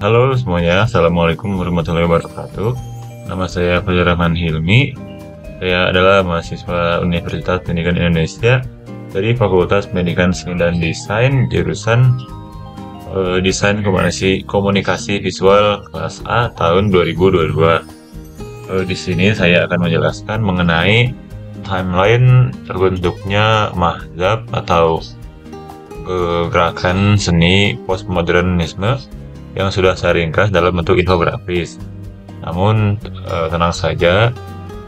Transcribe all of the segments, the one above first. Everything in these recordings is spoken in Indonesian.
Halo semuanya, Assalamualaikum warahmatullahi wabarakatuh. Nama saya Fajar Rahman Hilmi. Saya adalah mahasiswa Universitas Pendidikan Indonesia dari Fakultas Pendidikan Seni dan Desain, jurusan Desain Komunikasi Visual kelas A tahun 2022. Di sini saya akan menjelaskan mengenai timeline terbentuknya mazhab atau gerakan seni postmodernisme yang sudah saya ringkas dalam bentuk infografis. Namun tenang saja,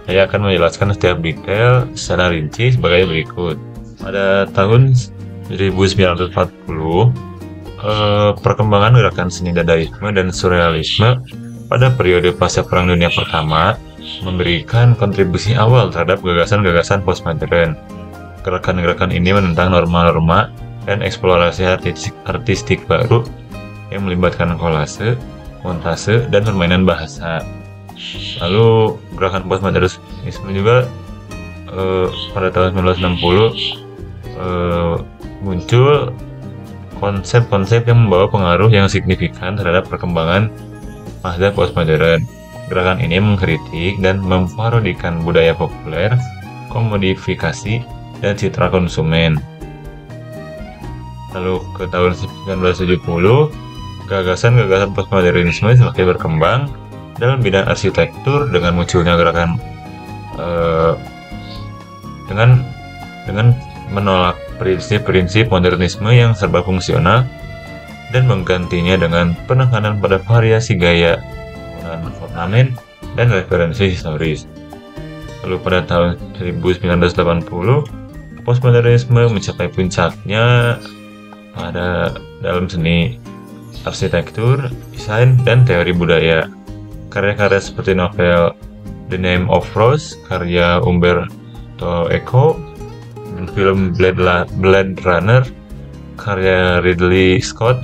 saya akan menjelaskan setiap detail secara rinci sebagai berikut. Pada tahun 1940, perkembangan gerakan seni dadaisme dan surrealisme pada periode pasca Perang Dunia Pertama memberikan kontribusi awal terhadap gagasan-gagasan postmodern. Gerakan-gerakan ini menentang norma-norma dan eksplorasi artistik baru yang melibatkan kolase, montase, dan permainan bahasa. Lalu gerakan postmodernisme juga pada tahun 1960 muncul konsep-konsep yang membawa pengaruh yang signifikan terhadap perkembangan mazhab postmodern. Gerakan ini mengkritik dan memparodikan budaya populer, komodifikasi, dan citra konsumen. Lalu ke tahun 1970, gagasan-gagasan postmodernisme semakin berkembang dalam bidang arsitektur dengan munculnya gerakan dengan menolak prinsip-prinsip modernisme yang serba fungsional dan menggantinya dengan penekanan pada variasi gaya, ornamen, dan referensi historis. Lalu pada tahun 1980, postmodernisme mencapai puncaknya dalam seni, arsitektur, desain, dan teori budaya. Karya-karya seperti novel The Name of Rose karya Umberto Eco, dan film Blade Runner karya Ridley Scott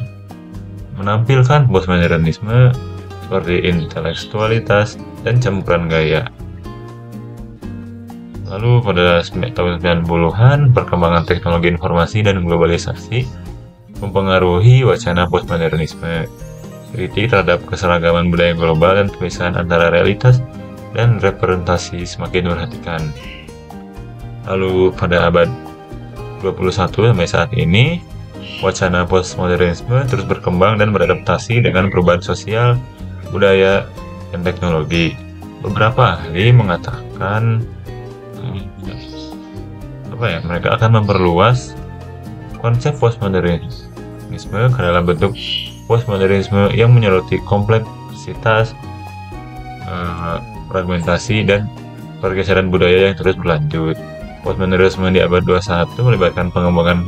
menampilkan postmodernisme seperti intelektualitas dan campuran gaya. Lalu pada tahun 90-an, perkembangan teknologi informasi dan globalisasi mempengaruhi wacana postmodernisme. Kritik terhadap keseragaman budaya global dan pemisahan antara realitas dan representasi semakin diperhatikan. Lalu pada abad 21 sampai saat ini, wacana postmodernisme terus berkembang dan beradaptasi dengan perubahan sosial, budaya, dan teknologi. Beberapa ahli mengatakan mereka akan memperluas konsep postmodernisme ke dalam bentuk postmodernisme yang menyoroti kompleksitas, fragmentasi, dan pergeseran budaya yang terus berlanjut. Postmodernisme di abad 21 melibatkan pengembangan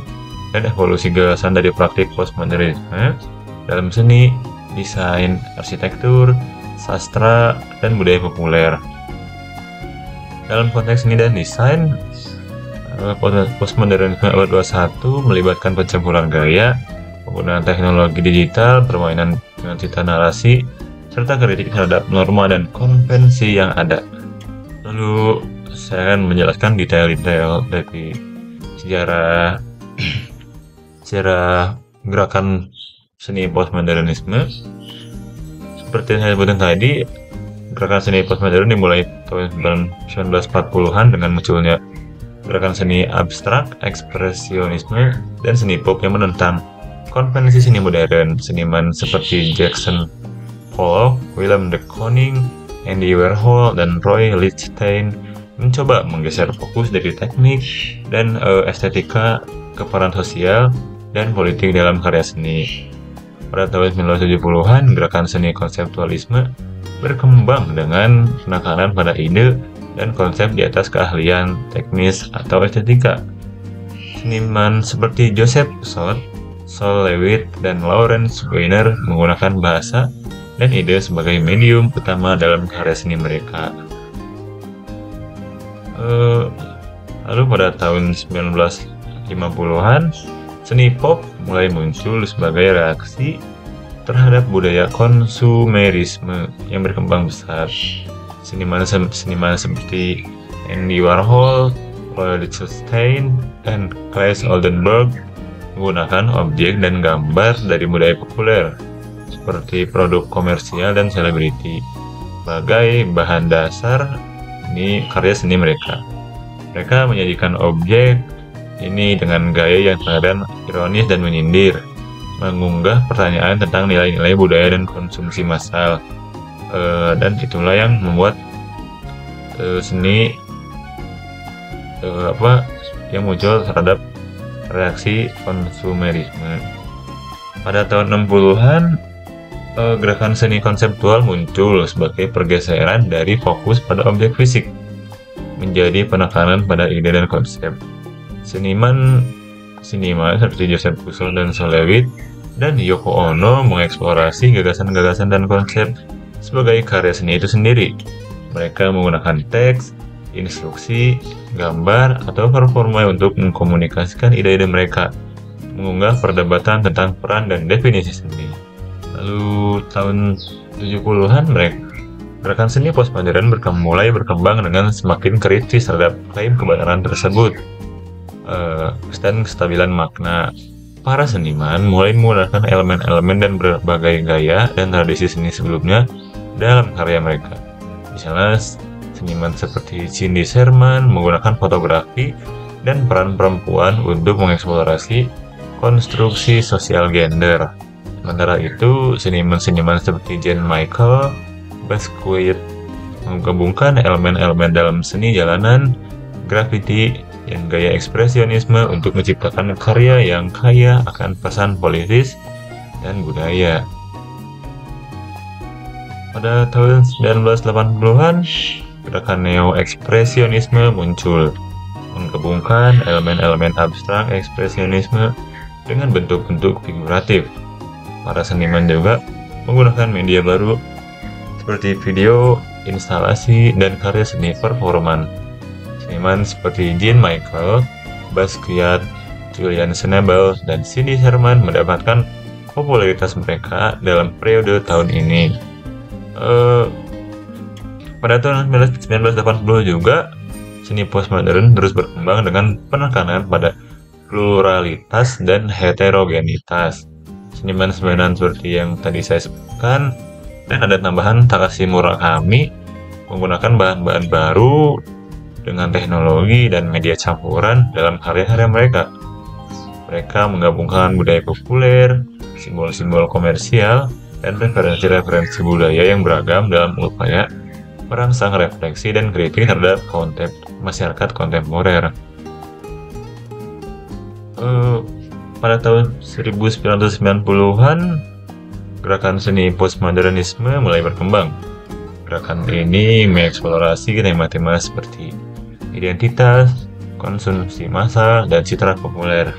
dan evolusi gagasan dari praktik postmodernisme dalam seni, desain, arsitektur, sastra, dan budaya populer. Dalam konteks seni dan desain, postmodernisme abad 21 melibatkan pencampuran gaya, penggunaan teknologi digital, permainan dengan cita narasi, serta kritik terhadap norma dan konvensi yang ada. Lalu saya akan menjelaskan detail-detail dari sejarah gerakan seni postmodernisme. Seperti yang saya sebutkan tadi, gerakan seni postmodern dimulai tahun 1940-an dengan munculnya gerakan seni abstrak, ekspresionisme, dan seni pop yang menentang konvensi seni modern. Seniman seperti Jackson Pollock, Willem de Kooning, Andy Warhol, dan Roy Lichtenstein mencoba menggeser fokus dari teknik dan estetika ke peran sosial dan politik dalam karya seni. Pada tahun 1970-an, gerakan seni konseptualisme berkembang dengan penekanan pada ide dan konsep di atas keahlian teknis atau estetika. Seniman seperti Joseph Sot, Sol Lewitt, dan Lawrence Weiner menggunakan bahasa dan ide sebagai medium utama dalam karya seni mereka. Lalu pada tahun 1950-an, seni pop mulai muncul sebagai reaksi terhadap budaya konsumerisme yang berkembang besar. Seniman seperti Andy Warhol, Roy Lichtenstein, dan Claes Oldenburg menggunakan objek dan gambar dari budaya populer seperti produk komersial dan selebriti sebagai bahan dasar ini karya seni mereka. Mereka menyajikan objek ini dengan gaya yang terkadang ironis dan menyindir, mengunggah pertanyaan tentang nilai-nilai budaya dan konsumsi massal, dan itulah yang membuat seni yang muncul terhadap reaksi konsumerisme. Pada tahun 60-an, gerakan seni konseptual muncul sebagai pergeseran dari fokus pada objek fisik menjadi penekanan pada ide dan konsep. Seniman seperti Joseph Cousteau dan Solowitz dan Yoko Ono mengeksplorasi gagasan-gagasan dan konsep sebagai karya seni itu sendiri. Mereka menggunakan teks, instruksi, gambar, atau performa untuk mengkomunikasikan ide-ide mereka, mengunggah perdebatan tentang peran dan definisi seni. Lalu tahun 70-an gerakan seni postmodern mulai berkembang dengan semakin kritis terhadap klaim kebenaran tersebut dan kestabilan makna. Para seniman mulai menggunakan elemen-elemen dan berbagai gaya dan tradisi seni sebelumnya dalam karya mereka. Misalnya seniman seperti Cindy Sherman menggunakan fotografi dan peran perempuan untuk mengeksplorasi konstruksi sosial gender. Sementara itu, seniman-seniman seperti Jean Michael Basquiat menggabungkan elemen-elemen dalam seni jalanan, grafiti, dan gaya ekspresionisme untuk menciptakan karya yang kaya akan pesan politis dan budaya. Pada tahun 1980-an, gerakan neo-ekspresionisme muncul, menggabungkan elemen-elemen abstrak ekspresionisme dengan bentuk-bentuk figuratif. Para seniman juga menggunakan media baru seperti video, instalasi, dan karya seni performan. Seniman seperti Jean Michael Basquiat, Julian Schnabel, dan Cindy Sherman mendapatkan popularitas mereka dalam periode tahun ini. Pada tahun 1980 juga, seni postmodern terus berkembang dengan penekanan pada pluralitas dan heterogenitas. Seniman-seniman seperti yang tadi saya sebutkan, dan ada tambahan Takashi Murakami menggunakan bahan-bahan baru dengan teknologi dan media campuran dalam karya-karya mereka. Mereka menggabungkan budaya populer, simbol-simbol komersial, dan referensi-referensi budaya yang beragam dalam upaya merangsang refleksi dan kritik terhadap masyarakat kontemporer. Pada tahun 1990-an, gerakan seni postmodernisme mulai berkembang. Gerakan ini mengeksplorasi tema-tema seperti identitas, konsumsi massal, dan citra populer.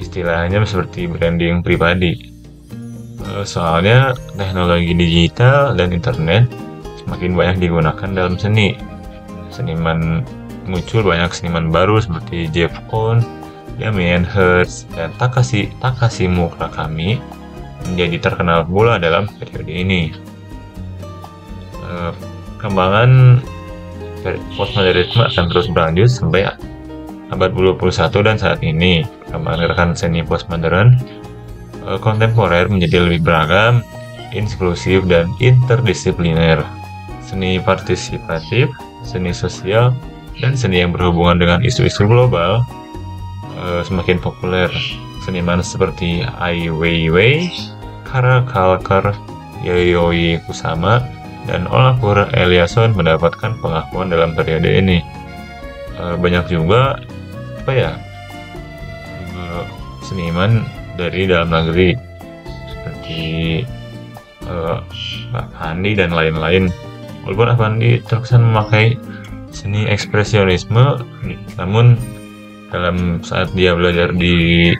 Istilahnya seperti branding pribadi. Soalnya teknologi digital dan internet semakin banyak digunakan dalam seni. Muncul banyak seniman baru seperti Jeff Koons, Damien Hirst, dan Takashi Murakami menjadi terkenal pula dalam periode ini. Perkembangan postmodernisme akan terus berlanjut sampai abad 21 dan saat ini. Perkembangan gerakan seni postmodern kontemporer menjadi lebih beragam, inklusif, dan interdisipliner. Seni partisipatif, seni sosial, dan seni yang berhubungan dengan isu-isu global semakin populer. Seniman seperti Ai Weiwei, Kara Kalkar, Yayoi Kusama, dan Olafur Eliasson mendapatkan pengakuan dalam periode ini. Banyak juga seniman dari dalam negeri seperti Avandi dan lain-lain. Walaupun Avandi terkesan memakai seni ekspresionisme, namun dalam saat dia belajar di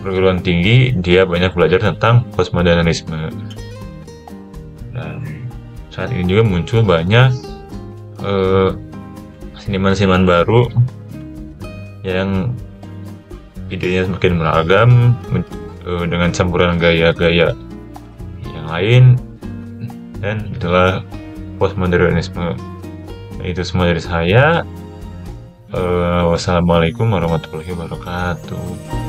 perguruan tinggi, dia banyak belajar tentang postmodernisme. Dan saat ini juga muncul banyak seniman-seniman baru yang idenya semakin beragam dengan campuran gaya-gaya yang lain, dan itulah postmodernisme. Itu semua dari saya. Wassalamualaikum warahmatullahi wabarakatuh.